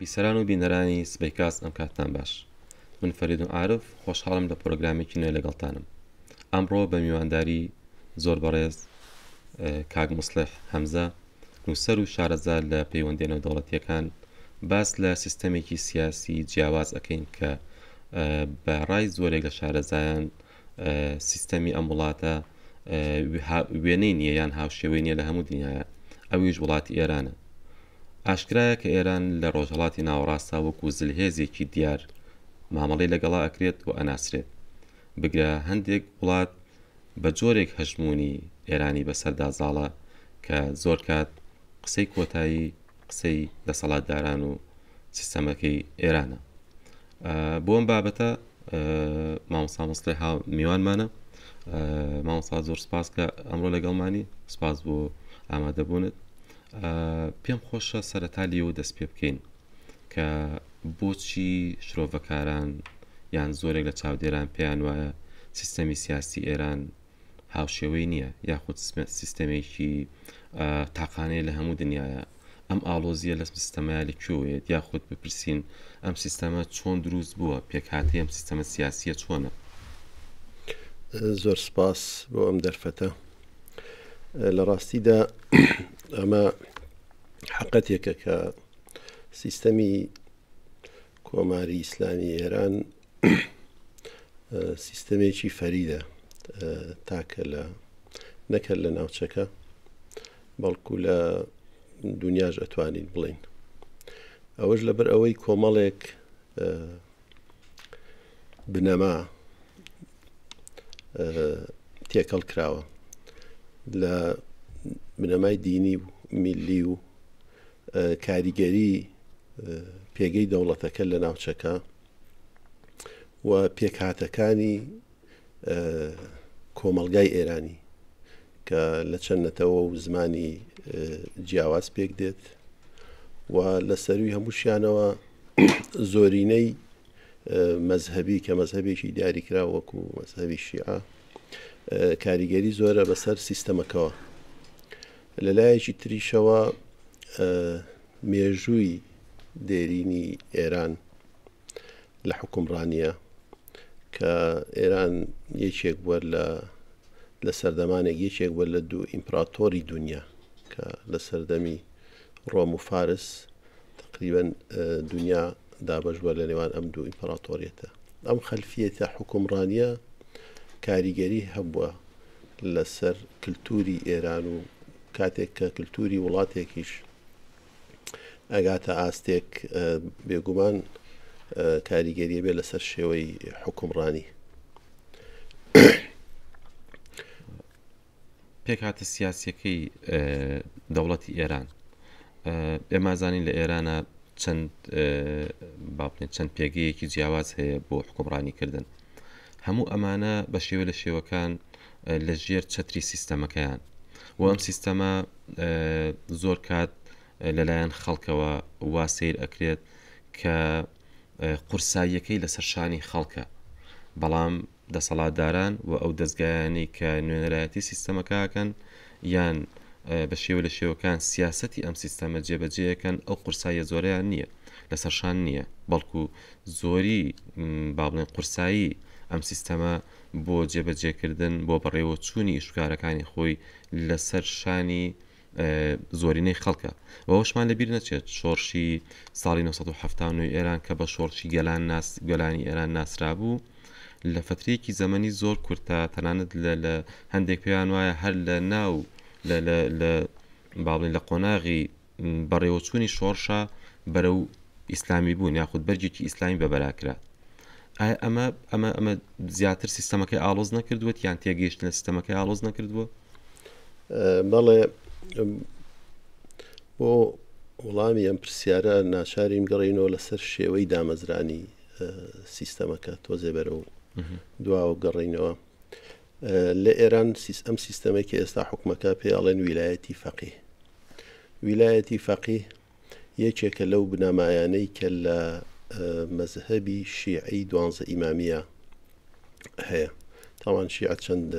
بیسەران و بینەرانی سبەیکاست ئەم کاتتان باش. من فەریدون عارف خۆشحاڵم لە پرۆگرامێکی نوێ لەگەڵتانم. ئەمڕۆ بە میوانداری زۆر بەڕێز کاک مصلح حەمزە نووسەر و شارەزا لە پەیوەندیە نێودەوڵەتیەکان باس لە سیستەمێکی سیاسی جیاواز ئەەکەین کە بە ڕای زۆرێک لە شارەزایان سیستەمی ئەم وڵاتە وێنەی نییە یان هاوشێوەی نییە لە هەموو دنیاە، ئەویش وڵاتی ئێرانە. ئاشکرایە کە ئێران لە ڕۆژهەڵاتی ناوەڕاستە وەکو زلهێزێکی دیار مامەڵەی لەگەڵا ئەکرێت و ئەناسرێت. بگرە هەندێک وڵات بە جۆرێک هەژمونی ئێرانی بەسەردازاڵە کە زۆر کات قسەی کۆتایی قسەی دەسەڵاتداران و سیستەمەکەی ئێرانە. بۆ ئەم بابەتە مامۆستا مصلح میوانمانە. مامۆستا زۆر سپاس کە ئەمڕۆ لەگەڵمانی، سپاس بۆ ئامادەبوونت. پێم خۆشە سەرەتا لێوە دەست پێ بکەین کە بۆچی شرۆڤەکاران یان زۆرێک لە چاودێران پێیان وایە سیستەمی سیاسی ئێران هاوشێوەی نییە یاخود سیستەمێکی تاقانەیە لە هەموو دنیاە. ئەم ئاڵۆزیە لە سیستەمەیە لەکوێیت یاخود بپرسین ئەم سیستەمە چۆن دروست بووە، پێکهاتی ئەم سیستەمە سیاسیە چۆنە؟ زۆر سپاس بۆ ئەم دەرفەتە. لە ڕاستیدا ئەمە حقەتێکە کە سیستەمی کۆماری ئیسلامی ئێران سیستەمێکی فەریدە، تاکە لە نەکرد لە ناوچەکە بەڵکو لە دنیاش ئەتوانین بڵین. ئەوەش لەبەر ئەوەی کۆمەڵێک بنەما تێکەڵ کراوە لە بنەمای دینی و میلی و کاریگەری پێگەی دەوڵەتەکە لە ناوچەکە و پێکهاتەکانی کۆمەلگای ئێرانی کە لە چەندەتەوە و زمانی جیاواز پێک دێت و لە سەروی هەمووشیانەوە زۆرینەی مەزهەبی کە مەزهەبێکی دیاریکرا وەکو مەزهەبی شیعە کاریگەری زۆرە بەسەر سیستەمەکەوە. لە لایەکی تریشەوە مێژووی دێرینی ئێران لە حکومڕانیە کە ئێران یەکێک بووە لە سەردەمانێک یەکێک بووە لە دوو ئیمپراتۆری دنیا کە لە سەردەمی ڕۆم و فارس تقریبەن دنیا دابەشوە لە نێوان ئەم دوو ئیمپراتۆریەتە. ئەم خەلفیەتە حکومڕانیە کاریگەری هەبووە لەسەر کللتوری ئێران و کاتێک کە کللتوری وڵاتێکیش ئەگاتە ئاستێک بێگومان کاریگەریە بێ لەسەر شێوەی حکومڕانی. پێکهاتە سیاسیەکەی دەوڵەتی ئێران ئێمازانین لە ئێرانە چەند پێگەیەکی جیاواز هەیە بۆ حکومڕانیکردن. هەموو ئەمانە بە شێوە لە شێوەکان لە ژێر چەتری سیستەمەکەیان و ئەم سیستەمە زۆر کات لەلایەن خەڵکەوە وا سیر ئەکرێت کە قورساییەکەی لە سەرشانی خەڵکە، بەڵام دەسەڵاتداران و ئەو دەستگایانی کە نوێنەرایەتی سیستەمەکەکەن یان بە شێوە لە شێوەکان سیاسەتی ئەم سیستەمە جێبەجێەکەن ئەو قورساییە زۆریان نییە لە سەرشان نییە، بەڵکو زۆری با بڵێن قورسایی ئەم سیستەمە بۆ جێبەجێکردن بۆ بەڕێوە چوونی ئیشکارەکانی خۆی لەسەر شانی زۆرینەی خەڵکە. ئەوەشمان لەبیر نەچێت شۆڕشی ساڵی 1970 ئێران کە بە شۆڕشی گەلانی ئێران ناسرا بوو لە فترەیەکی زەمەنی زۆر کورتە، تەنانەت لە هەندێک پێیان وایە هەر لە ناو لە باڵین لە قۆناغی بەڕێوەچوونی شۆڕشە بەرەو ئیسلامی بوون یاخود بەرجێکی ئیسلامی بەبەراکرا. ئەمە زیاتر سیستەمەکەی ئاڵۆز نەکردووە یان تێگەیشتن لە سیستەمەکەی ئاڵۆز نەکردووە؟ بەڵێ بۆ وەڵامی ئەم پرسیارە ناچاریم گەڕینەوە لەسەر شێوەی دامەزرانی سیستەمەکە تۆزێ بەرەو دواوە گەڕینەوە. لە ئێران ئەم سیستەمێکی ئێستا حکومەکە پێ ئەڵێن ویلایەتی فەقیه. ویلایەتی فەقیه یەکێکە لەو بنەمایانەی کە لە مەزهەبی شیعەی 12 ئیمامیە هەیە. تاوان شیعە چەند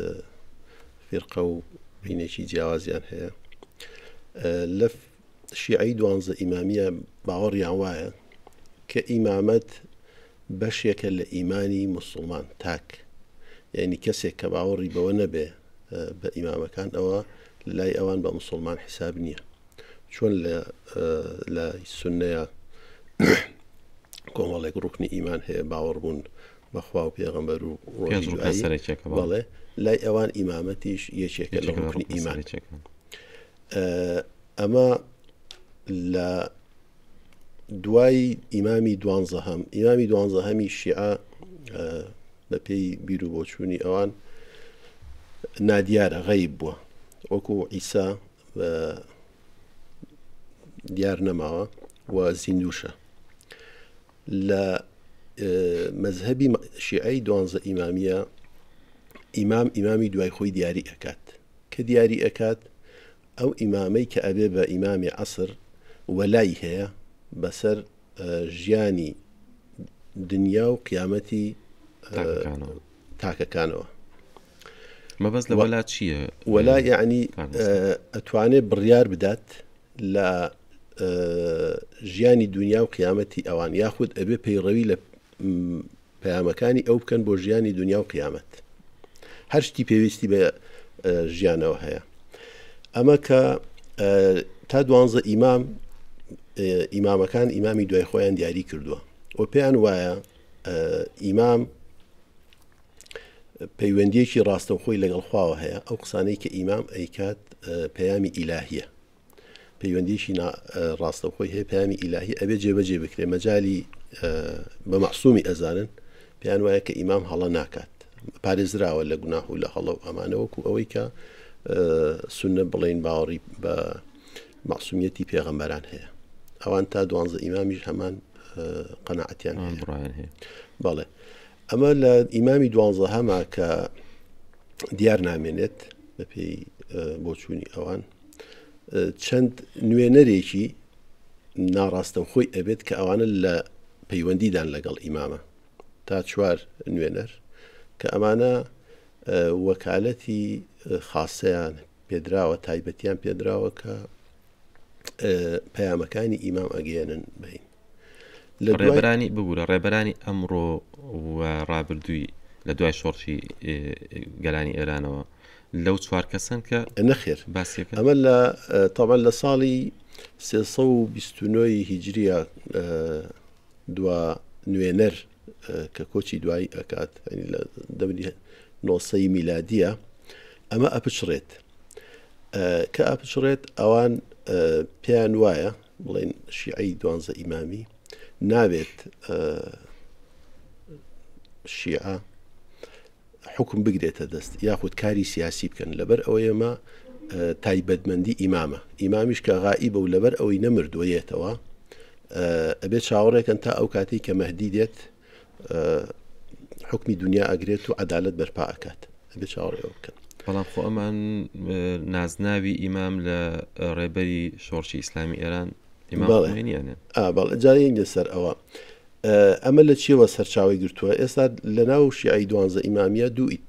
فرقە و بینێکی جیاوازیان هەیە. لە شیعەی 12 ئیمامیە باوەڕیان وایە کە ئیمامەت بەشێکە لە ئیمانی موسڵمان تاک، یعنی کەسێک کە باوەڕی بەوە نەبێ بە ئیمامەکان ئەوە لای ئەوان بە موسڵمان حساب نییە. چۆن لە سونەیە کۆمەڵێک ڕوکنی ئیمان هەیە، باوەڕبوون بەخوا و پێغەمبەر و ڕۆژی، لای ئەوان ئیمامەتیش یەکێکە لە ڕوکنی ئیمان. ئەمە لە دوای ئیمامی دوانزەهەمی شیعە بە پێی بیر و بۆچوونی ئەوان نادیارە، غەیب بووە، وەکو ئیسا دیار نەماوە و زیندوشە. لە مەذهبی شیعەی دوانزە ئیمامیە ئیمامی دوای خۆی دیاری ئەکات، کە دیاری ئەکات ئەو ئیمامەی کە ئەبێ بە ئیمامی عەسر وەلای هەیە بەسەر ژیانی دنیا و قیامەتی تاکەکانەوە. مەبەست لە وەلا چییە؟ وەلا یعنی ئەتوانێت بڕیار بدات لە ژیانی دنیا و قیامەتی ئەوان، یاخود ئەبێ پەیڕەوی لە پەیامەکانی ئەو بکەن بۆ ژیانی دنیا و قیامەت، هەر شتی پێویستی بە ژیانەوە هەیە. ئەمە کە تا 12 ئیمامەکان ئیمامی دوای خۆیان دیاری کردووە و پێیان وایە ئیمام پەیوەندیەکی ڕاستەوخۆی لەگەڵ خواوە هەیە. ئەو قسانەی کە ئیمام ئەیکات پەیامی ئیلاهیە، پەیوەندیەکی ڕاستەوخۆی هەیە، پەیامی ئیلاهی ئەبێ جێبەجێ بکرێ. مەجای بە مەعسوومی ئەزانن پێیان وایە کە ئیمام هەڵە ناکات، پارێزراوە لە گوناح و لە هەڵە و ئەمانە، وەکو ئەوەی کە سونە بڵێن باوەڕی بە مەعسوومیەتی پێغەمبەران هەیە. ئەوان تا 12 ئیمامیش هەمان قەناعەتیان هەیە. بەڵێ ئەمە لە ئیمامی 12 هەما کە دیار نامێنێت بە پێی بۆچوونی ئەوان، چەند نوێنەرێکی ناڕاستە و خۆی ئەبێت کە ئەوانە لە پەیوەندیدان لەگەڵ ئیمامە، تا 4 نوێنەر کە ئەمانە وەکالەتی خاصەیان پێدراوە، تایبەتیان پێدراوە کە پەیامەکانی ئیمام ئەگەێنن بین. ڕێبەرانی ببوورە ڕێبەرانی ئەمڕۆ و ڕابردووی لە دوای شۆڕشی گەلانی ئێرانەوە لەو 4 کەسن کە نەخێر باسیەکە. ئەمە لە تاوان لە ساڵی 329 هیجریە دوا نوێنەر کە کۆچی دوایی ئەکات لە دەوری 900 میلادیە، ئەمە ئەپچڕێت. کە ئەپچڕێت ئەوان پێیان وایە بڵێن شیعەی 12 ئیمامی نابێت شیعە حکم بگرێتە دەست یاخود کاری سیاسی بکەن، لەبەر ئەوەی ئەمە تایبەتمەندی ئیمامە. ئیمامیش کە غائیبە و لەبەر ئەوەی نەمردووەیەتەوە ئەبێت چاوەڕێکن تا ئەو کاتی کە مەهدی دێت حکمی دنیا ئەگرێت و عەدالەت بەرپا ئەکات، ئەبێت چاوەڕێەوە بکەن. بەڵام خۆ ئەمان نازناوی ئیمام لە ڕێبەری شۆڕشی ئیسلامی ئێران ئیمامێنیانە. بەڵێ جارێک لەسەر ئەوە ئەمە لە چیەوە سەرچاوی گرتووە؟ ئێستا لە ناو شیعەی 12 ئیمامیە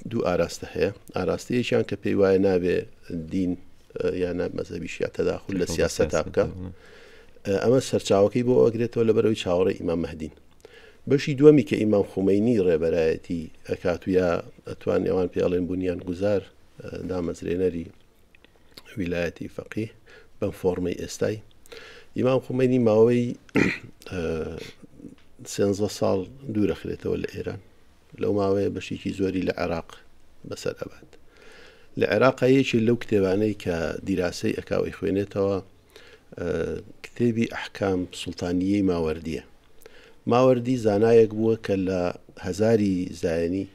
دوو ئاراستە هەیە. ئاراستەیەکیان کە پێی وایە نابێ دین یان مەزهبی شیعە تەداخل لە سیاسەتا بکە، ئەمە سەرچاوەکەی بۆ ئەگرێتەوە لەبەرەوەی چاوەڕێی ئیمام مەهدین. بەشی دووەمی کە ئیمام خومەینی ڕێبەرایەتی ئەکات و یا ئەتوان ئەوان پێڵێن بوونیان گوزار دامەزرێنەری ویلایەتی فەقیه بەم فۆرمەی ئێستای، ئیمام خومەینی ماوەی 13 ساڵ دوورەخرێتەوە لە ئێران. لەو ماوەیە بەشێکی زۆری لە عێراق بەسەر ئەبات. لە عێراق یەکی لەو کتێبانەی کە دیراسەی ئەکاوی خوێنێتەوە کتێبی ئەحکام سوڵتانیەی ماوەردیە. ماوەردی زانایەک بووە کە لە هەزاری زایانی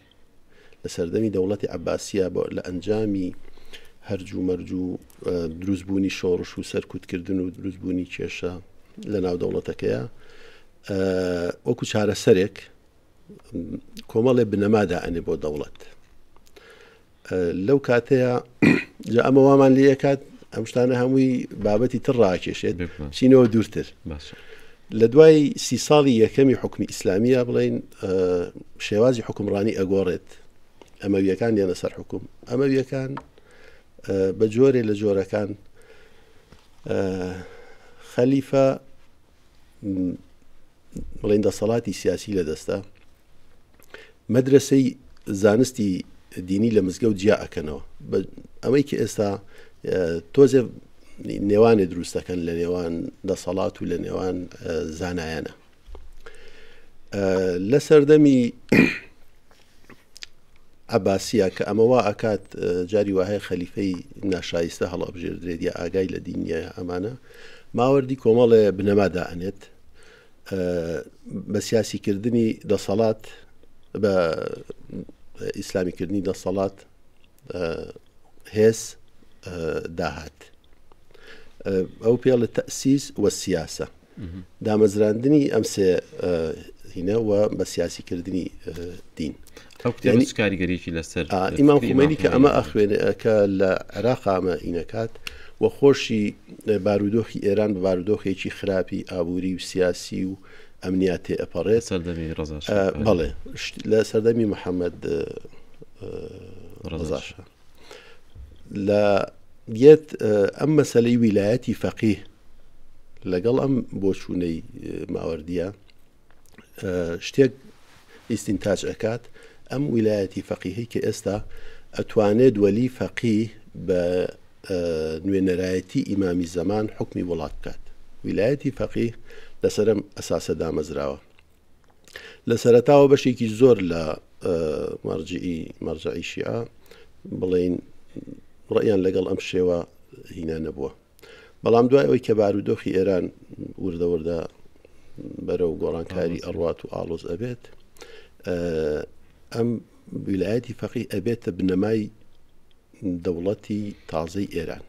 لە سەردەمی دەوڵەتی عەباسیە بۆ لە ئەنجامی هەرج و مەرج و دروستبوونی شۆڕش و سەرکوتکردن و دروستبوونی کێشە لە ناو دەوڵەتەکەیە وەکو چارەسەرێک کۆمەڵێ بنەمادا ئەنێ بۆ دەوڵەت. لەو کاتەیە ئەمە وامان لێ ئەکات ئەم شتانە هەمووی بابەتی تر ڕاکێشێت چینەوە دوورتر. لە دوای 30 ساڵی یەکەمی حکمی ئیسلامیە بڵێن شێوازی حکمڕانی ئەگۆڕێت، ئەمەویەکان یانە سەر حکوم، ئەمەویەکان بە جۆرێ لە بڵێن دەسەڵاتی سیاسی لە دەستا مەدرسەی زانستی دینی لە مزگەوت جیا ئەکەنەوە ئەوەی کە ئێستا تۆزێ نێوانێ دروستەکەن لە نێوان دەسەڵات و لە نێوان زانایانە لە سەردەمی عباسیە کە ئەمەوا ئەکات جاری وهەیە خەلیفەی ناشایستە هەڵەبژێردرێت یا ئاگای لە دینیە ئەمانە ماوەردی کۆمەڵێ بنەمادا ئەنێت بە سیاسیکردنی دەسەڵات بە ئیسلامیکردنی دەسەڵات هێز داهات ئەو پێڵ لە تەسیس وە سیاسە دامەزراندنی ئەم سێ هینەوە بە سیاسیکردنی دین کاریگەریی لەسەر ئیمام خومینی کە ئەمە ئەخوێنێ کە لە عێراق ئەمە ئینەکات و خۆشی بارودۆخی ئێران بە بارودۆخێکی خراپی ئابووری و سیاسی و ئەمنیاتێ ئەپەڕێت بەڵێ لە سەردەمی محەممەد ڕەزاش لە دیێت ئەم مەسەلەی ویلایەتی فەقیه لەگەڵ ئەم بۆچوونەی ماوەردیە شتێک ئیستینتاج ئەکات ئەم ویلایەتی فەقیهەی کە ئێستا ئەتوانێت وەلی فەقیه بە نوێنەرایەتی ئیمامی زەمان حکمی وڵات بکات ویلایەتی فەقیه لەسەرم ئەساسە دامەزراوە لە سەرەتاوە بەشێکی زۆر لە مەرجعی شیعە بڵێن ڕەیان لەگەڵ ئەم شێوە هینا نەبووە بەڵام دوای ئەوەی کە بارودۆخی ئێران وردە وردە بەرەو گۆڕانکاری ئەڕوات و ئاڵۆز ئەبێت ئەم ویلایەتی فەقیه ئەبێتە بنەمای دەوڵەتی تازەی ئێران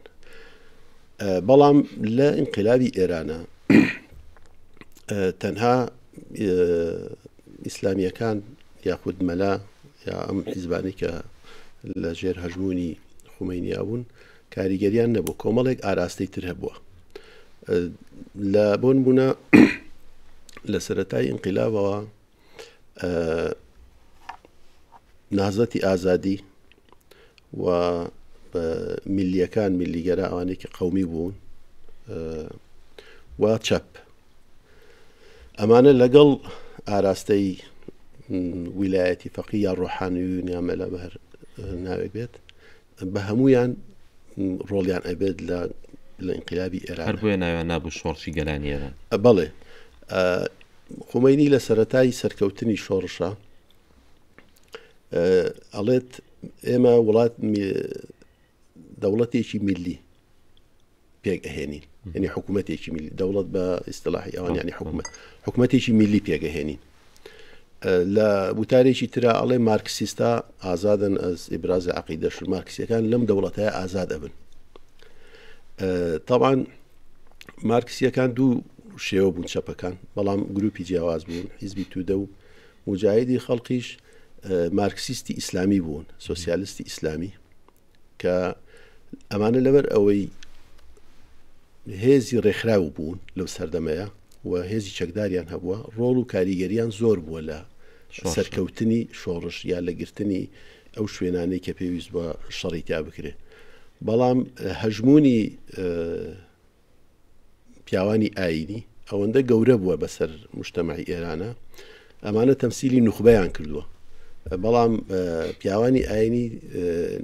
بەڵام لە ئینقلابی ئێرانە تەنها ئیسلامیەکان یاخود مەلا یا ئەم حیزبانی کە لە ژێر هەژمونی خومینیا بوون کاریگەریان نەبوو کۆمەڵێک ئاراستەی تر هەبووە لە بۆ نمونە لە سەرەتای ئینقلابەوە نازەتی ئازادی و میلیەکان میلیگەرە ئەوانێکی قەومی بوون و چەپ ئەمانە لەگەڵ ئاراستەی ویلایەتی فەقیه یا ڕۆحانیون یا مەلا بەهەر ناوێک بێت بە هەمویان ڕۆڵیان ئەبێت لە ئینقلابی ئێران هەر بۆیە ناویان نابوو شۆڕشی گەلانی ئێران بەڵێ خومینی لە سەرەتای سەرکەوتنی شۆڕشە ئەڵێت ئێمە وڵات دەوڵەتێکی میلی پێک ئەهێنین یعنی حکوومەتێکی میلی دەوڵەت بە ئیستلاحی ئەوان یعنی حکوومەتێکی میلی پێگەهێنین لە وتارێکی ترا ئەڵێ مارکسیستا ئازادن ئەس ئیبراز عەقیدەش مارکسیەکان لەم دەوڵەتەیە ئازاد ئەبن طبعا مارکسیەکان دوو شێوە بوون چەپەکان بەڵام گروپی جیاواز بوون حیزبی توودە و مجاهدی خەڵقیش مارکسیستی ئیسلامی بوون سۆسیالیستی ئیسلامی کە ئەمانە لەبەر ئەوەی هێزی ڕێکخراو بوون لەو سەردەمەیە و هێزی چەکداریان هەبووە ڕۆڵ و کاریگەریان زۆر بووە لە سەرکەوتنی شۆڕش یا لەگرتنی ئەو شوێنانەی کە پێویست بە شەڕی تا بکرێ بەڵام هەژمونی پیاوانی ئاینی ئەوەندە گەورە بووە بەسەر مجتەمەعی ئێرانە ئەمانە تەمسیلی نوخبەیان کردووە بەڵام پیاوانی ئاینی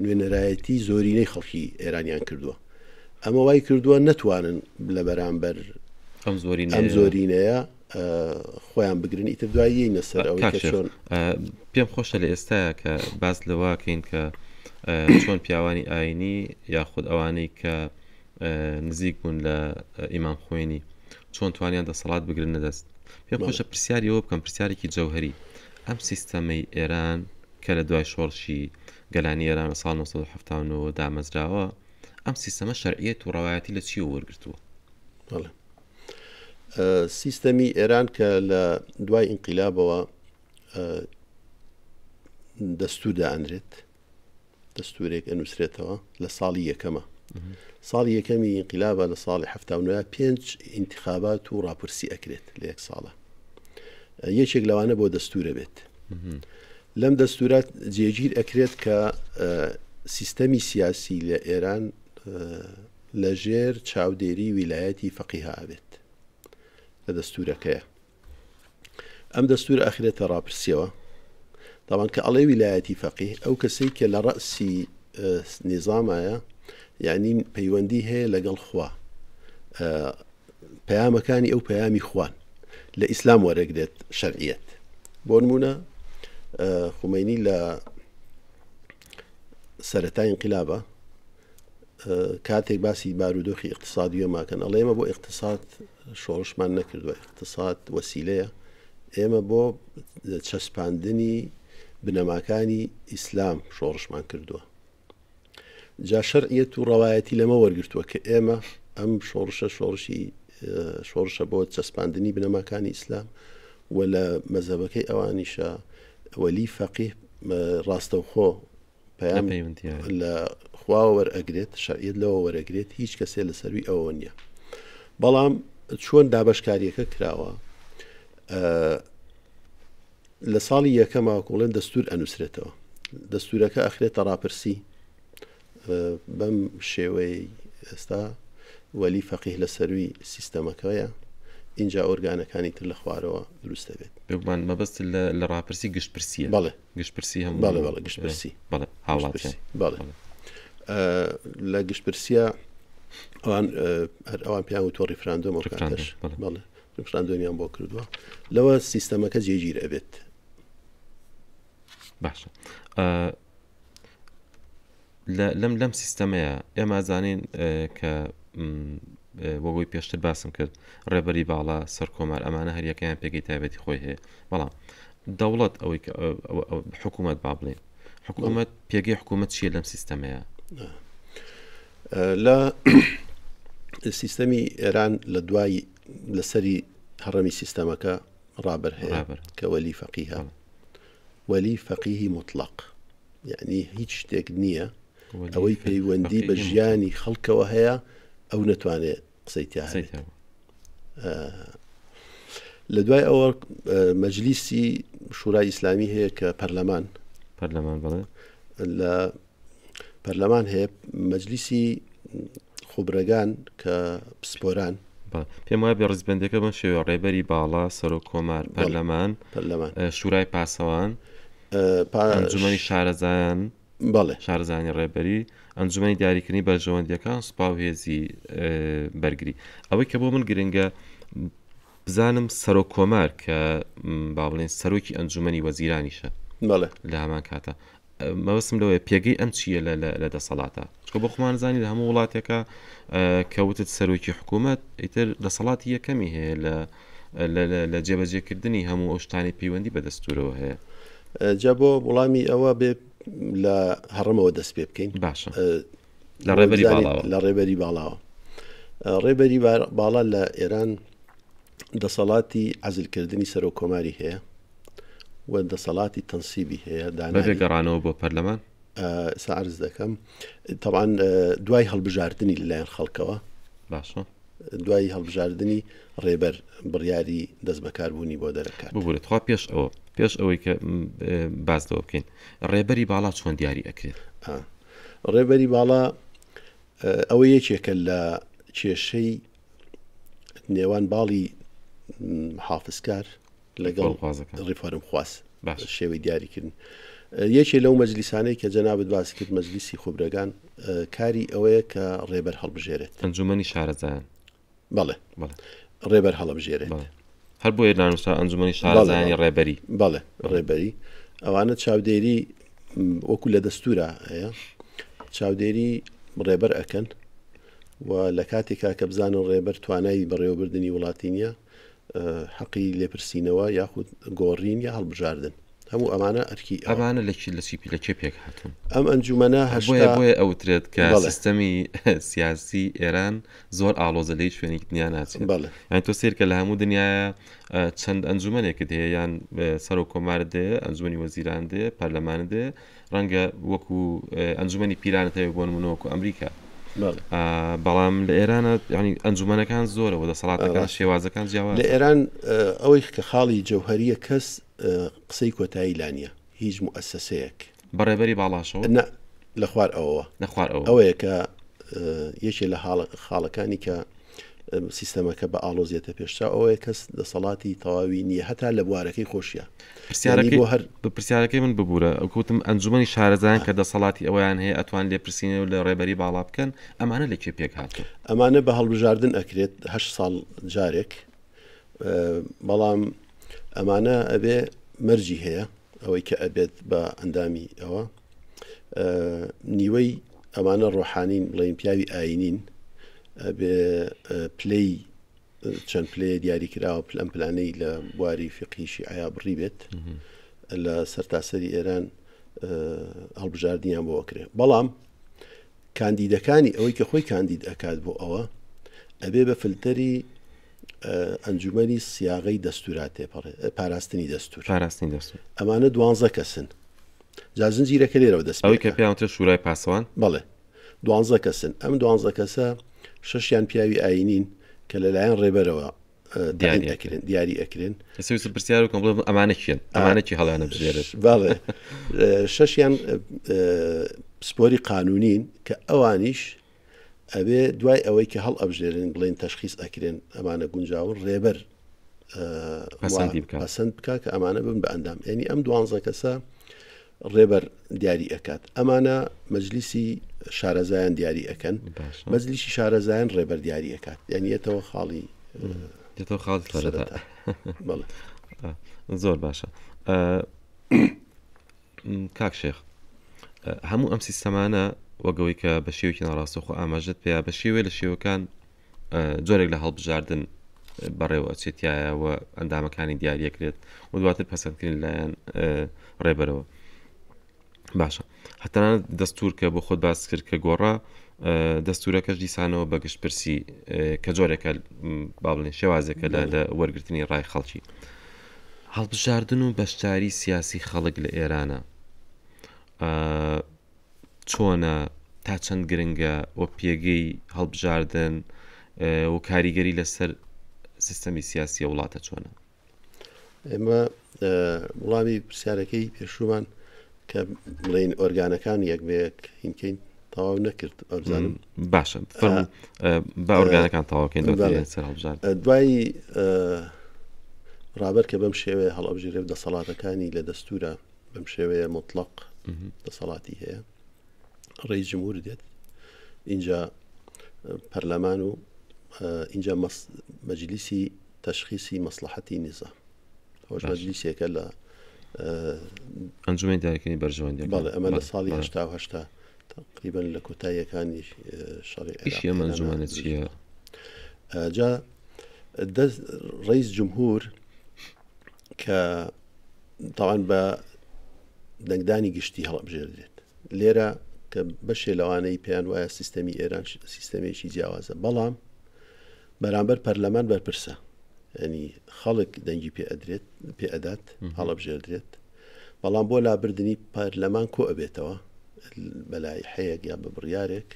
نوێنەرایەتی زۆرینەی خەڵکی ئێرانیان کردووە ئەمە وای کردووە نەتوانن لە بەرامبەر ئەم زۆرینەیە خۆیان بگرن ئیتر دوایی نەسەر ئەوەی چۆن پێم خۆشە لە ئێستاە کە باس لەواکەین کە چۆن پیاوانی ئاینی یاخود ئەوانەی کە نزیک بوون لە ئیمام خوێنی چۆن توانیان دەسەڵات بگرن نەدەست پێم خۆشە پرسیاری ئەوە بکەم پرسیارێکی جەوهەری ئەم سیستەمەی ئێران کە لە دوای شۆڕشی گەلانی ئێران لە ساڵ 1970 دامەزراوە ئەم سیستەمە شەرعیەت و ڕەوایەتی لە چی وەرگرتووە سیستەمی ئێران کە لە دوای ئینقیلابەوە دەستور دائەنرێت دەستورێک ئەنووسرێتەوە لە ساڵی یەکەمە ساڵی یەکەمی ئینقیلابە لە ساڵی 1970 ئینتیخابات و ڕاپرسی ئەکرێت لە یەک ساڵە یەکێک لەوانە بۆ دەستورە بێت لەم دەستورات جێگیر ئەکرێت کە سیستەمی سیاسی لە ئێران لە ژێر چاودێری ویلایەتی فەقیه ئابێت لە دەستورەکەیە ئەم دەستور ئەخرێتە ڕاپرسیەوە طبعا کە ئەڵێ ویلایەتی فەقیه ئەو کەسەی کە لە ڕەسی نظامایە یعنی پەیوەندی هەیە لەگەڵ خوا پەیامەکانی ئەو پەیامی خوان لە ئیسلام وەرەگرێت شەرعیەت بۆ نمونە خومەینی لە سەرەتای انقلابە کاتێک باسی بارودۆخی اقتصادی وەماکەن ئەڵێ ئێمە بۆ اقتصاد شۆڕشمان نەکردووە اقتصاد وەسیلەیە ئێمە بۆ چەسپاندنی بنەماکانی ئیسلام شۆڕشمان کردووە جا شەرعیەت و ڕەوایەتی لەمە وەرگرتووە کە ئێمە ئەم شۆڕشە بۆ چەسپاندنی بنەماکانی ئیسلام و لە مەزهبەکەی ئەوانیشە وەلی فەقیه ڕاستەوخۆ پەیام لە خواوە وەرئەگرێت شەرعیەت لەوە وەرەگرێت هیچ کەسێ لە سەروی ئەوە نییە بەڵام چۆن دابەشکاریەکە کراوە لە ساڵی یەکەمەوە کوڵێن دەستور ئەنووسرێتەوە دەستورەکە ئەخرێتە ڕاپرسی بەم شێوەی ئێستا وەلی فەقیه لە سەروی سیستەمەکەیە اینجا ئۆرگانەکانی تر لە خوارەوە دروستە بێت مەبەست لە ڕاپرسی گشتپرسیە بەڵێ گشتپرسی هەموو بەڵێ بەڵێ گشتپرسی بەڵێ هاوڵاتیان بەڵێ لە گشتپرسیە ئەوان پێیان وتۆ ڕیفراندۆم ئەو کاتەش بەڵێ ڕیفراندۆمیان بۆ کردووە لەوە سیستەمەکە جێگیر ئەبێت باشە لەم سیستەمەیە ئێمە زانین کە وەگوی پێشتر باسم کرد ڕێبەری باڵا سەر کۆمار ئەمانە هەریەکەیان پێگەی تایبەتی خۆی هەیە بەڵام دەوڵەت ئەوەی حکوومەت با بڵێ حکوومەت پێگەی حکوومەت چیە لەم سیستەمەیە لە سیستەمی ئێران لە دوای لەسەری هەڕەمی سیستەمەکە ڕابەر هەیە کە وەلی فەقیهە وەلی فەقیهی مطلق یعنی هیچ شتێک نییە ئەوەی پەیوەندی بە ژیانی خەڵکەوە هەیە ئەو نەتوانێت قسەی تیا هەبێت لە دوای ئەوە مەجلیسی شورای ئیسلامی هەیە کە پەرلەمان بڵێ لە پەرلەمان هەیە مەجلیسی خوبرەگان کە پسپۆران پێم وایە بێ ڕزبەندەکە بن شێوە ڕێبەری باڵا سەر و کۆمار پەرلەمان شورای پاسەوان ئەنجومەنی شارەزایان بەڵێ شارەزانی ڕێبەری ئەنجومەنی دیاریکردنی بەرژەوەندیەکان سوپا و هێزی بەرگری ئەوەی کە بۆ من گرنگە بزانم سەر و کۆمار کە با بڵێن سەرۆکی ئەنجومەنی وەزیرانیشە بەڵێ لە هەمان کاتە مەوەسم لەوەیە پێگەی ئەم چییە لە دەسەڵاتە چکە بۆ خۆمانزانی لە هەموو وڵاتێکە کەوتت سەرۆکی حکوومەت ئیتر دەسەڵاتی یەکەمی هەیە لە جێبەجێکردنی هەموو ئەو شتانی پەیوەندی بە دەستورەوە هەیە جا بۆ وڵامی ئەوە بێ لە هەڕەمەوە دەست پێ بکەین باشە لە ڕێبەری باڵاوە لە ڕێبەری باڵاوە ڕێبەری باڵا لە ئێران دەسەڵاتی عەزلکردنی سەر و کۆماری هەیە و دەسەڵاتی تەنسیبی هەیە بەبێ گەڕانەوە بۆ پەرلەمان سعرز دەکەم طبعا دوای هەڵبژاردننی لەلایەن خەڵکەوە باشە دوای هەڵبژاردننی ڕێبەر بڕیاری دەست بەکاربوونی بۆ دەرەکات ببورێت خوا پێش ئەوەی کە باسەوە بکەین ڕێبەری باڵا چۆن دیاری ئەکرێت ڕێبەری باڵا ئەوە یەکێکە لە کێشەی نێوان باڵی حافزکار لەگەڵ ڕیفۆرم خواست شێوەی دیاریکردن یەکێ لەو مەجلیسانەی کە جەنابەت باسی کرد مەجلیسی خوبرەگان کاری ئەوەیە کە ڕێبەر هەڵبژێرێت ئەنجومەنی شارەزایان بەڵێ ڕێبەر هەڵبژێرێت هەر بۆ ئێرانوستا ئەنجومەنی شارەزایانی ڕێبەری بەڵێ ڕێبەری ئەوانە چاودێری وەکو لە دەستورە هەیە چاودێری ڕێبەر ئەکەن و لە کاتێکا کە بزانن ڕێبەر توانایی بەڕێوەبردننی وڵاتی نیە حەقی لێپرسینەوە یاخود گۆڕین یا هەڵبژاردن هەموو ئەمانە ئەرکی ئەمانە لە چێ پێک هاتون ئەم ئەنجومەنە بۆیە ئەوترێت کە سیستەمی سیاسی ئێران زۆر ئاڵۆزە لەی شوێنی دنیا ناچێت یان تۆ سیر کە لە هەموو دنیاە چەند ئەنجومەنێکت هەیە یان سەر و کۆمارت دێ ئەنجومەنی وەزیران دێ پەرلەمانت دێ ڕەنگە وەکو ئەنجومەنی پیرانت هەیە بۆ نمونە وەکو ئەمریکا بەڵام لە ئێرانە ینی ئەنجومەنەکان زۆرەوە دەسەڵاتەکان شێوازەکان جیاواز لە ئێران ئەوەی کە خاڵی جەوهەریە کەس قسەی کۆتایی لانیە هیچ موسسەیەک بەڕێبەری باڵاشەوە لە خوار ئەوە نەخوار ئەوەیە کە یەکێ لە خاڵەکانی کە سیستەمەکە بە ئالۆزیێتە پێشتا ئەوەیە کەس دەسەڵاتی تەواوی نییە هەتا لە بوارەکەی خۆشیە بۆ هەر پرسیارەکەی من ببوورە ئەوکوتم ئەنجومەنی شارەزایان کە دەسەڵاتی ئەویان هەیە ئەتوان لێ پرسیینە و لە ڕێبەری باڵا بکەن ئەمانە لەکوێ پێک هاتوو ئەمانە بە هەڵبژاردن ئەکرێت 8 ساڵ جارێک بەڵام ئەمانە ئەبێ مەرجی هەیە ئەوەی کە ئەبێت بە ئەندامی ئەوە نیوەی ئەمانە ڕۆحانین بڵین پیاوی ئاینین ئەبێ پلەی چەند پلێ دیاری کراوە ئەم پلانەی لە بواری فقهی شیعە بڕی بێت لە سەرتاسەری ئێران هەڵبژاردنیان بۆ ئەکرێ بەڵام کاندیدەکانی ئەوەی کە خۆی کاندید ئەکات بۆ ئەوە ئەبێ بە فلتەری ئەنجومەنی سیاغەی دەستورات تێپەڕێ پاراستنی دەستور ئەمانە 12 کەسن جازنجیرەکە لێرەوە دەست ئەوەی کە پێیان شورای پاسەوان بەڵێ 12 کەسن ئەم 12 کەسە 6یان پیاوی ئاینین کە لەلایەن ڕێبەرەوە دیاری ئەکرێن پرسیار ئەمانە کێن ئەمانەی هەڵیانە بژێرێت بەڵێ 6یان سپۆری قانونین کە ئەوانیش ئەبێ دوای ئەوەی کە هەڵ ئەبژێرن بڵێن تەشخیص ئەکرێن ئەمانە گونجاون ڕێبەر پەسەند بکە کە ئەمانە بن بە ئەندام ینی ئەم 12 کەسە ڕێبەر دیاری ئەکات ئەمانە مەجلیسی شارەزایان دیاری ئەەکەن مەجلیسی شارەزایان ڕێبەر دیاری ئەکات یعنیەتەوە خاڵی زۆر باشە کاک شێخ هەموو ئەم سیستەمانە وەگەوەی کە بە شێوەیەکی ناڕاستەخۆ ئاماژت پێیا بە شێوەیە لە شێوەکان جۆرێک لە هەڵبژاردن بەڕێوە ئەچێتایەوە ئەندامەکانی دیاریەکرێت و دواتر پەسەندکردن لایەن ڕێبەرەوە باشە هەتانە دەستور کە بۆ خۆت باس کرد کە گۆڕا دەستورەکەش دیسانەوە بەگشت پرسی کە جۆرێکە با بڵێن شێوازێکە لە وەرگرتنی ڕای خەڵکی هەڵبژاردن و بەشداری سیاسی خەڵک لە ئێرانە چۆنە تا چەند گرنگە و پێگەی هەڵبژاردن و کاریگەری لەسەر سیستەمی سیاسی وڵاتە چۆنە ئێمە وڵامی پرسیارەکەی پێشومان کە بڵێن ئۆرگانەکان یەکبەیەک هینکەین تەواو نەکرد ئەبزانم باشە بە ئۆرگانەکان تەواوکەین سەر هەڵبژار دوایی ڕابەر کە بەم شێوەیە هەڵئەبژێرێ دەسەڵاتەکانی لە دەستورە بەم شێوەیە مطلق دەسەڵاتی هەیە ڕێیس جمهور دێت اینجا پەرلەمان و اینجا مەجلیسی تەشخیصی مەسلحەتی نیزام ئەوەش مەجلیسێکە لە ئەنجومەی دارەکەی بەرژەوەندی بەڵێ ئەمە لە ساڵی 1970 تقریبا لە کۆتاییەکانی شەڕی ئیشی ئەم ئەنجومانە چییە جا ڕێیس جمهور کە تاوان بە دەنگدانی گشتی هەڵەبژێردرێت لێرە کە بەشێ لەوانەی پێیان وایە سیستەمی ئێران سیستەمێکی جیاوازە بەڵام بەرامبەر پەرلەمان بەرپرسە ینی خەڵک دەنگی پێ ئەدات هەڵەبژێردرێت بەڵام بۆ لابردنی پەرلەمان کۆ ئەبێتەوە بەلای حەیەک یا بە بڕیارێک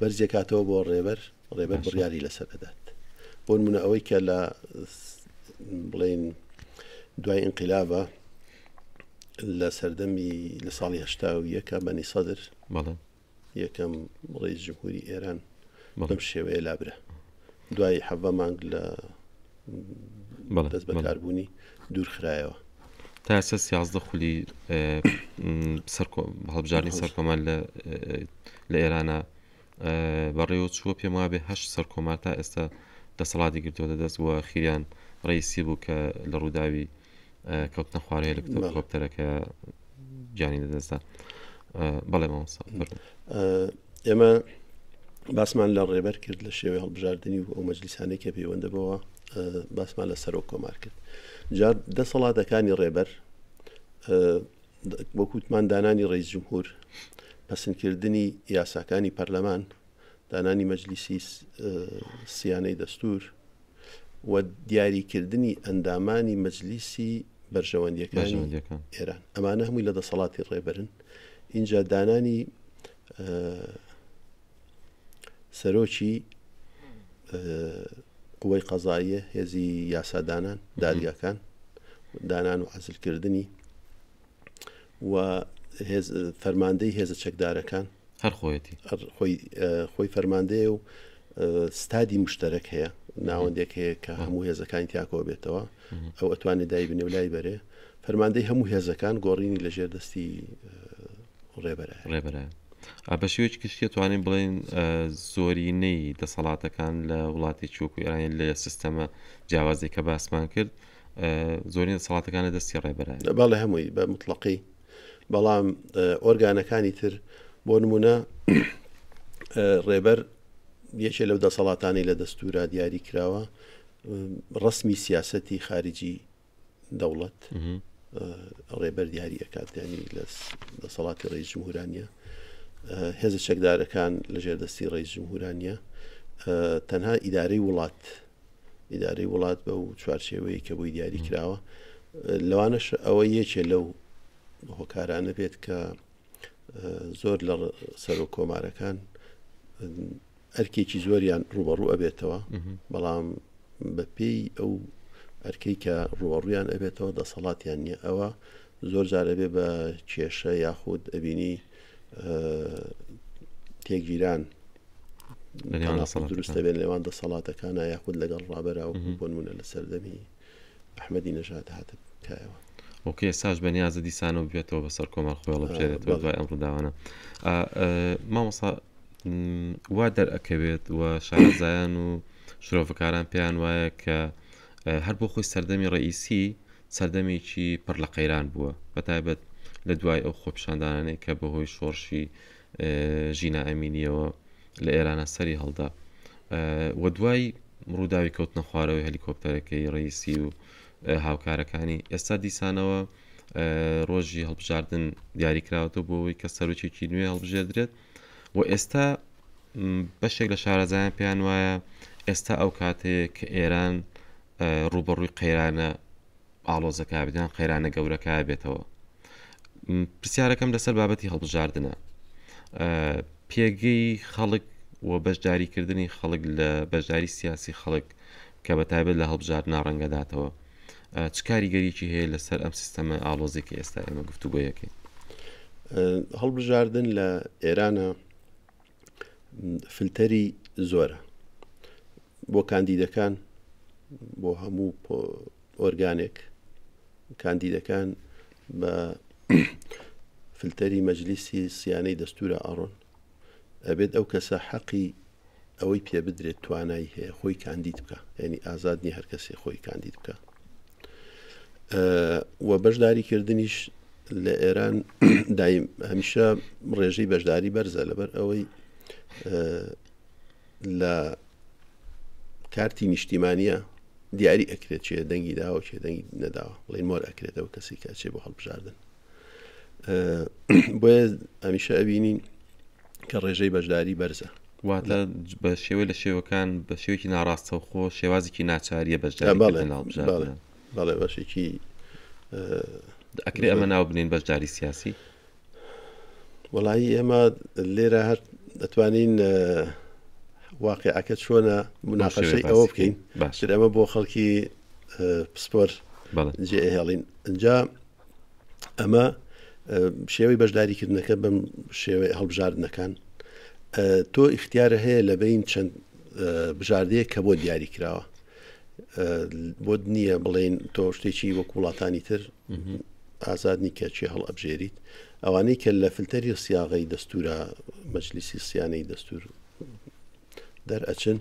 بەرزێکاتەوە بۆ ڕێبەر بڕیاری لەسەر ئەدات بۆ نمونە ئەوەی کە لە بڵێن دوای ئینقلابە لە سەردەمی لە ساڵی 1970 بەنی سەدر یەکەم ڕێیس جمهوری ئێران بەم شێوەیە لابرە دوای حەڤە مانگ لە دەست بەکاربوونی دوورخرایەوە تا ئێستا 11 خولی هەڵبژاردننی سەرکۆمار لە ئێرانە بەڕێوە چووە پێم وابێ 8 سەرکۆمار تا ئێستا دەسەڵاتی گرتووە دەدەست بووە خیریان ڕئیسی بوو کە لە ڕووداوی کەوتنە خوارەیە لە کۆپتەرەکە گیانی دەدەستا بەڵێ مامۆستا ئێمە باسمان لە ڕێبەر کرد لە شێوەی هەڵبژاردننی و ئەو مەجلیسانێکە پەیوەندە بەوە باسمان لە سەرۆک کۆمار کرد جار دەسەڵاتەکانی ڕێبەر وەکوتمان دانانی ڕێیس جمهور پەسەندکردنی یاساکانی پەرلەمان دانانی مەجلیسی سیانەی دەستور و دیاریکردنی ئەندامانی مەجلیسی بەرژەوەندیەکانی ئێران ئەمانە هەمووی لە دەسەڵاتی ڕێبەرن اینجا دانانی سەرۆکی قووەی قەزاییە هێزی یاسادانان دادگاکان دانان و عەزلکردنی و فەرماندەی هێزە چەکدارەکان هەر خۆیەتی خۆی فەرماندەیە و ستادی مشتەرەک هەیە ناوەندێک هەیە کە هەموو هێزەکانی تیاکەوە بێتەوە ئەو ئەتوانێت دای بنێ و لای بەرێ فەرماندەی هەموو هێزەکان گۆڕینی لەژێر دەستی ڕێبەرایە بە شێوەیەکی کشتی توانین بڵێن زۆرینەی دەسەڵاتەکان لە وڵاتێکی وەکو ئێران لە سیستەمە جیاوازی کە باسمان کرد زۆرین دەسەڵاتەکانە دەستی ڕێبەرایە باڵێ هەمووی بە مطلقی بەڵام ئۆرگانەکانی تر بۆ نمونە ڕێبەر یەکێ لەو دەسەڵاتانی لە دەستورا دیاری کراوە ڕسمی سیاسەتی خارجی دەوڵەت ڕێبەر دیاری ئەکاتیانی لە دەسەڵاتی ڕێیس جمهورانیە هێزە چەکدارەکان لەژێر دەستی ڕێیس جمهورانیە تەنها ئیدارەی وڵات بە و چوارچێوەیە کە بۆی دیاری کراوە لەوانش ئەوە یەکێ لەو هۆکارانە بێت کە زۆر لە سەر و کۆمارەکان ئەرکێکی زۆریان ڕوبەڕوو ئەبێتەوە بەڵام بە پێی ئەو ئەرکەی کە ڕوبەڕوویان ئەبێتەوە دەسەڵاتیان نییە ئەوە زۆر جارە بێ بە کێشە یاخود ئەبینی تێکگیران دروستە بێن لێوان دەسەڵاتەکانە یاخود لەگەڵ ڕابەرا و بۆ نمونە لە سەردەمی ئەحمەدی نەژاد هاتە تایەوە ئۆکێ ساش بە نیازە دیسانەوە بێتەوە بەسەر کۆمەڵ خۆڵە بژێرێتەوە دوای ئەم ڕووداوانە مامۆستا وا دەرئەکەوێت و شارەزایان و شرۆڤەکاران پێیان وایە کە هەر بۆ خۆی سەردەمی ڕئیسی سەردەمێکی پڕ لە قەیران بووە بەتایبەت لە دوای ئەو خۆپشاندانانەی کە بەهۆی شۆڕشی ژینا ئەمینیەوە لە ئێرانە سەری هەڵدا و دوای ڕووداوی کەوتنە خوارەوەی هەلیکۆپتەرەکەی ڕئیسی و هاوکارەکانی ئێستا دیسانەوە ڕۆژی هەڵبژاردن دیاریکراوەتەوە بۆەوەی کە سەرۆکێکی نوێ هەڵبژێردرێت و ئێستا بەشێک لە شارەزایان پێیان وایە ئێستا ئەو کاتەیە کە ئێران ڕوبەڕووی قەیرانە ئاڵۆزەکە بدیان قەیرانە گەورەکە بێتەوە پرسیارەکەم لەسەر بابەتی هەڵبژاردنە پێگەی خەڵک و بەشداریکردنی خەڵک لە بەشداری سیاسی خەڵک کە بەتایبەت لە هەڵبژاردنا ڕەنگەداتەوە چ کاریگەریەکی هەیە لەسەر ئەم سیستەمە ئاڵۆزێکی ئێستا ئێمە گفتوگۆیەکەی هەڵبژاردن لە ئێرانە فلتەری زۆرە بۆ کاندیدەکان بۆ هەموو ئۆرگانێک کاندیدەکان بە فلتەری مەجلیسی سیانەی دەستورە ئاڕۆن ئەبێت ئەو کەسە حەقی ئەوەی پێ بدرێت توانایی هەیە خۆی کاندید بکە یعنی ئازادنی هەر کەسێ خۆی کاندید بکە و بەشداریکردنیش لە ئێران دایم هەمیشە ڕێژەی بەشداری بەرزە لەبەر ئەوەی لە کارتی نیشتیمانیە دیاری ئەکرێت چێ دەنگی داوە چێ دەنگی نەداوە بڵێن مۆر ئەکرێتەوە کەسی کاچێ بۆ هەڵبژاردن بۆیە هەمیشە ئەبینین کە ڕێژەی بەشداری بەرزە واتە بە شێوەی لە شێوەکان بە شێوەیەکی ناڕاستە و خۆ شێوازێکی ناچاریە بەشداری بەڵێ بەشێکی ئەکرێ ئەمە ناو بنین بەشداری سیاسی وەڵایی ئێمە لێرە هەر دەتوانین واقعەکە چۆنە مناقەشەی ئەوە بکەین باشتر ئەمە بۆ خەڵکی پسپۆر جێهێڵین اینجا ئەمە شێوەی بەشداریکردنەکە بەم شێوەی هەڵبژاردنەکان تۆ ئیختیارە هەیە لە بین چەند بژاردەیە کە بۆ دیاری کراوە بۆ نییە بڵێن تۆ شتێکی وەک وڵاتانی تر ئازادنی کە چێ هەڵ ئەبژێریت ئەوانەی کە لە فلتەری سیاغی دەستورە مەجلیسی سیانەی دەستور دەرئەچن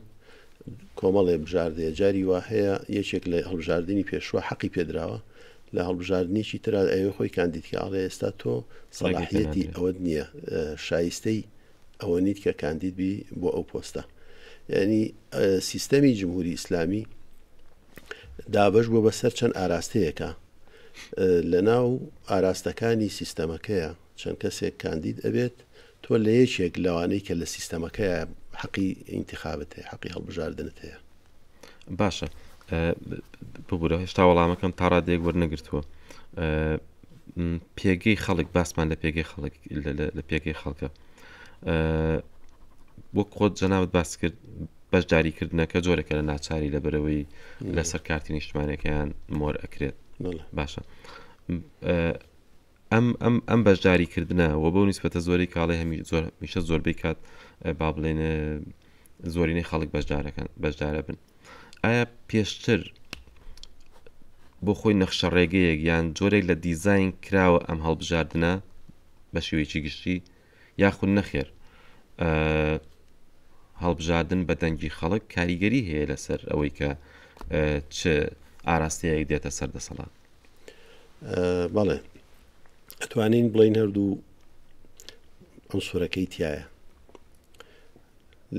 کۆمەڵێ بژاردەیە جاری وا هەیە یەکێک لە هەڵبژاردننی پێشوە حەقی پێدراوە لە هەڵبژاردنێکی تررا ئەوێ خۆی کاندیدکە ئاڵێ ئێستا تۆ سەلاحیەتی ئەوەت نییە شایستەی ئەوە نیت کە کاندید بی بۆ ئەو پۆستە یعنی سیستەمی جمهوری ئیسلامی دابش بۆ بەسەر چەند ئاراستەیەەکە لە ناو ئاراستەکانی سیستەمەکەیە چەند کەسێک کاندید ئەبێت تۆ لە یەکێک لەوانەی کە لە سیستەمەکەیە حەقی ئینتیخابەت هەیە حەقی هەڵبژاردنت هەیە باشە ببوورە هێشتا وەڵامەکەم تا ڕادێک وەرنەگرتووە پێگەی خەڵک باسمان لە پێگەی خەڵک لە پێگەی خەڵکە وەک خۆت جەنابەت باس کرد بەشداریکردنەکە جۆرەکە لە ناچاری لەبەرەوەی لەسەر کارتی نیشتمانەکەیان مۆر ئەکرێت باشە ئەم بەشداریکردنە و بەو نیسبەتە زۆری کاڵی هەمیشە زۆربەی کات با بڵێن زۆرینەی خەڵک بەشدارە بن ئایا پێشتر بۆ خۆی نەخشە ڕێگەیەک یان جۆرێک لە دیزاین کراوە ئەم هەڵبژاردنە بە شێوەیەکی گشتی یاخود نەخێر هەڵبژاردن بە دەنگی خەڵک کاریگەری هەیە لەسەر ئەوەی کە چ ئاراستەیەک دێتە سەر دەسەڵات؟ بەڵێ ئەتوانین بڵین هەردوو ئەم سوورەکەی تایە.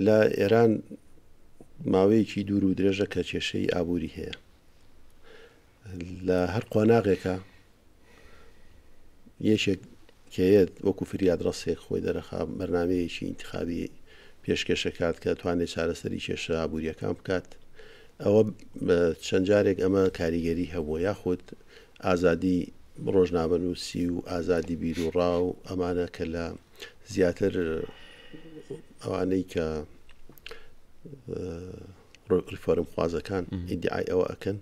لە ئێران ماوەیەکی دوور و درێژە کە کێشەی ئابووری هەیە. لە هەر قۆناغێکە یەکێک کێت وەکو فریاد ڕستێک خۆی دەرەخا بەرنامەیەکی ئینتخابی پێشکەشە کات کە توانێت چارەسەری کێشە ئابوووریەکان بکات. ئەوە چەند جارێک ئەمە کاریگەری هەبووە یاخود ئازادی ڕۆژنامەنووسی و ئازادی بیر و ڕاو ئەمانە کە لە زیاتر ئەوانەی کە ریفۆرم خوازەکان ئیدعای ئەوە ئەکەن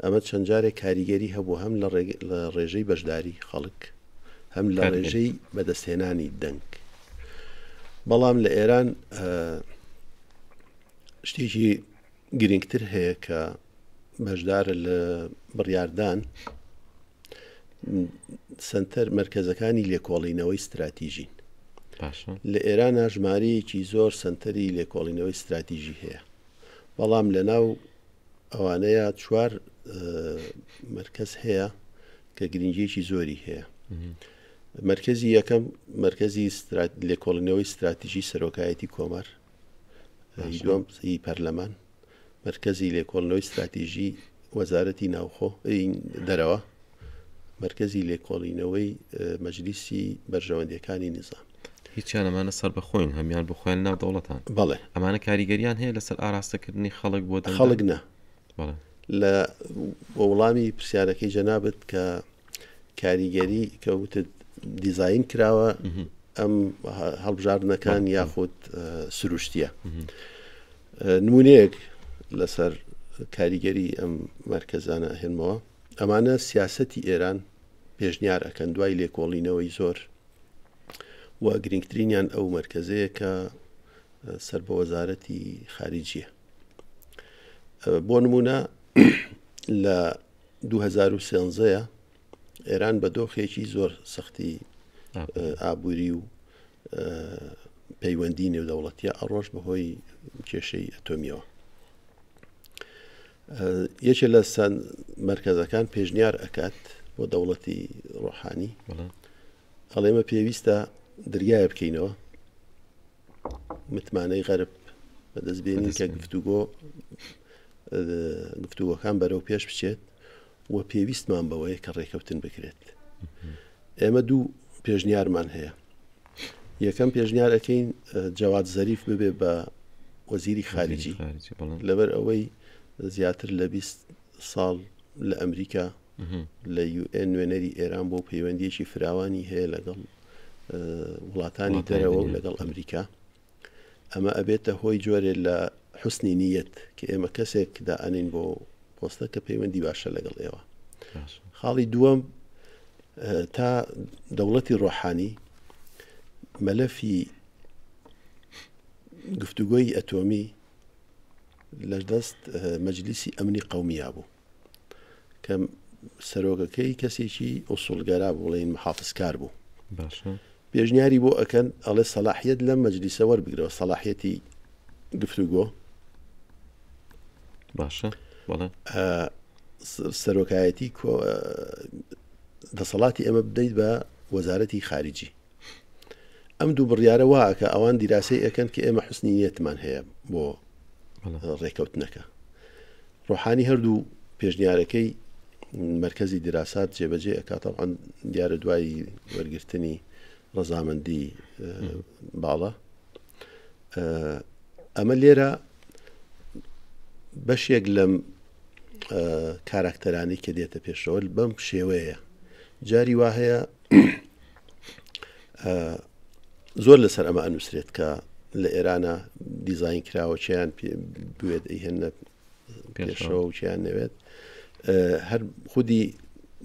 ئەمە چەند جارێک کاریگەری هەبوو هەم لە ڕێژەی بەشداری خەڵک هەم لە ڕێژەی بەدەستهێنانی دەنگ. بەڵام لە ئێران شتێکی گرنگتر هەیە کە بەشدارە لە بڕیاردان سنتەر مرکزەکانی لێکۆڵینەوەی استراتیژین. لە ئێرانە ژمارەیەکی زۆر سنتەری لێکۆڵینەوەی استراتیژی هەیە، بەڵام لە ناو ئەوانەیە 4 مرکز هەیە کە گرنگیەکی زۆری هەیە. مرکزی یەکەم مرکزی لێکۆڵینەوەی استراتیژی سەرۆکایەتی کۆمەر، دووەم پەرلەمان، مرکزی لێکۆڵینەوەی استراتیژی وەزارەتی ناوخۆ دەرەوە، مرکزی لێکۆڵینەوەی مەجلیسی بەرژەوەندیەکانی نظام. هیچیان ئەمانە سەر بەخۆین هەمیان بخۆیان ناو دەوڵەتان. بەڵێ ئەمانە کاریگەریان هەیە لەسەر ئاراستەکردنی خەڵک بۆ خەڵک نە. لە وەڵامی پرسیارەکەی جەنابەت کە کاریگەری کەوتت دیزاین کراوە ئەم هەڵبژاردنەکان یاخود سروشتیە. نمونەیەک لەسەر کاریگەری ئەم مرکزانە هێنمەوە، ئەمانە سیاسەتی ئێران پێشنیار ئەکەن دوای لێکۆڵینەوەی زۆر و گرنگترینیان ئەو مرکزەیە کە سەر بە وەزارەتی خارجیە. بۆ نمونە لە 2013 ئێران بە دۆخێکی زۆر سەختی ئابووری و پەیوەندی نێودەوڵەتیە ئەڕۆژ بەهۆی کێشەی ئەتۆمیەوە. یەکێ لە مرکزەکان پێشنیار ئەکات بۆ دەوڵەتی ڕۆحانی، ئەڵێمە پێویستە دەریایە بکەینەوە متمانەی غەرب بەدەستبێنین کە گفتوگۆکان بەرەو پێش بچێت و پێویستمان بەوەیە کە ڕێکەوتن بکرێت. ئێمە دوو پێشنیارمان هەیە. یەکەم پێشنیار ئەەکەین جەواد زەریف ببێ بە وەزیری خارجی، لەبەر ئەوەی زیاتر لە 20 ساڵ لە ئەمریکا لە UN نوێنەری ئێران بۆ پەیوەندیەکی فراوانی هەیە لەگەڵ وڵاتانی دەرەوە و لەگەڵ ئەمریکا. ئەمە ئەبێتە هۆی جۆرێ لە حوسنی نیەت کە ئێمە کەسێک دائەنین بۆ پۆستە کە پەیوەندی باشە لەگەڵ ئێوە. خاڵی دووەم، تا دەوڵەتی ڕۆحانی مەلەفی گفتوگۆی ئەتۆمی لە دەست مەجلیسی ئەمنی قەومییا بوو کە سەرۆکەکەی کەسێکی ئوسوڵگەرا بوو، بڵێن محافزکار بوو. پێشنیاری بۆ ئەکەن ئەڵێ سەلاحیەت لەم مەجلیسە وەربگرەوە، سەلاحیەتی گفتوگۆ باشە، سەرۆکایەتی دەسەڵاتی ئەمە بدەیت بە وەزارەتی خارجی. ئەم دوو بڕیارە واکە ئەوان دیراسی ئەەکەن کە ئێمە حوسنی نیەتمان هەیە بۆ ڕێکەوتنەکە. ڕۆحانی هەردوو پێشنیارەکەی مرکزی دراسات جێبەجێ ئەکاتەوە دیارە دوای وەرگرتنی ڕەزامەندی باڵە. ئەمە لێرە بەشێک لەم کاراکتەرانی کە دێتە پێشەوە بەم شێوەیە. جاری وا هەیە زۆر لەسەر ئەمە ئەنووسرێت کە لە ئێرانە دیزاین کراوە چیان بوێت هێنە پێشەوە و چیان نەوێت. هەر خودی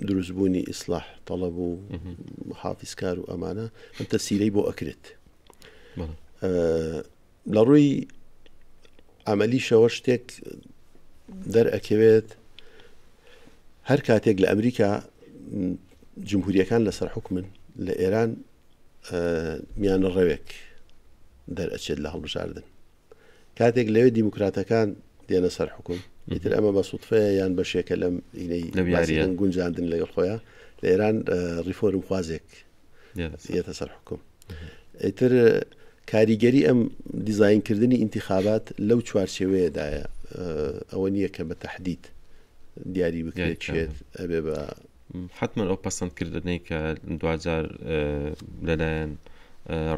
دروستبوونی ئیسلاح تەڵەب و محافیزکار و ئەمانە ئەم تەسیرەی بۆ ئەکرێت. لە ڕووی ئەمەلی شەوە شتێک دەرئەکەوێت هەر کاتێک لە ئەمریکا جمهوریەکان لەسەر حکومن لە ئێران میانە ڕەوێک دەرئەچێت لە هەڵبژاردن کاتێک لەوێ دیموکراتەکان دێنە سەر حکوم ئیتر ئەمە بە سوودفەیە یان بەشێکە لەم گونجاندن لەگەڵ خۆیان لە ئێران ریفۆرم خوازێک دێتە سەر حکوم ئیتر کاریگەری ئەم دیزاینکردنی ئینتیخابات لەو چوارچێوەیەدایە ئەوە نییە کە بە تەحدید دیاری بکرێت چێت ئەبێ بە حتمما ئەو پەسەندکردنەی کە دوجار لەلایەن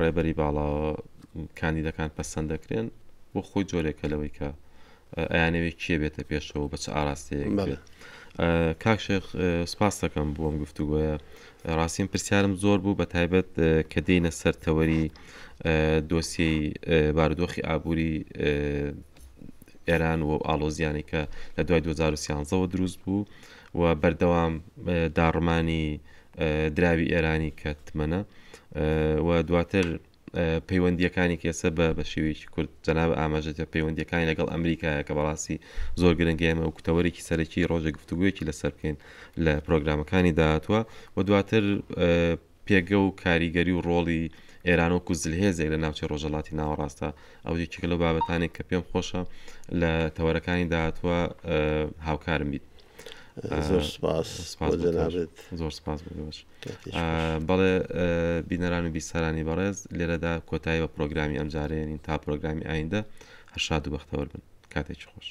ڕێبەری باڵاوە کاندیدەکان پەسەند دەکرێن بۆ خۆی جۆرێکە لەوەی کە ئەیانەوەی کێ بێتە پێشەوە بە چ ئاراستەیەک کاک شێخ سپاس دەکەم بۆ ئەم گفتوگۆیە ڕاستیم پرسیارم زۆر بوو بە تایبەت کە دێینە سەر تەوەری دۆسیەی بارودۆخی ئابووری ئێران و ئاڵۆزیانی کە لە دوای 2013ەوە دروست بوو و بەردەوام داڕمانی دراوی ئێرانی کە تمەنە و دواتر پەیوەندیەکانی کێسە بە شێوەیەکی کورد جەناب ئاماژەتە پەیوەندیەکانی لەگەڵ ئەمریکایە کە بەڕاستی زۆر گرنگی ئێمە و کتەوەرێکی سەرەکی ڕۆژە گفتوگویەکی لەسەر بکەین لە پرۆگرامەکانی داهاتوە و دواتر پێگە و کاریگەری و ڕۆڵی ئێران وەکو زلهێزێک لە ناوچەی ڕۆژهەڵاتی ناوەڕاستە ئەو یەکێک لەو بابەتانێک کە پێم خۆشە لە تەوەرەکانی داهاتوە هاوکارم بیت. زۆر سپاس زۆر سپاس بەڵێ بینەران و بیسەرانی بەڕێز لێرەدا کۆتایی بە پرۆگرامی ئەمجارێنین تا پرۆگرامی ئایندە هەر شاد و بەختەوەر بن کاتێکی خۆش.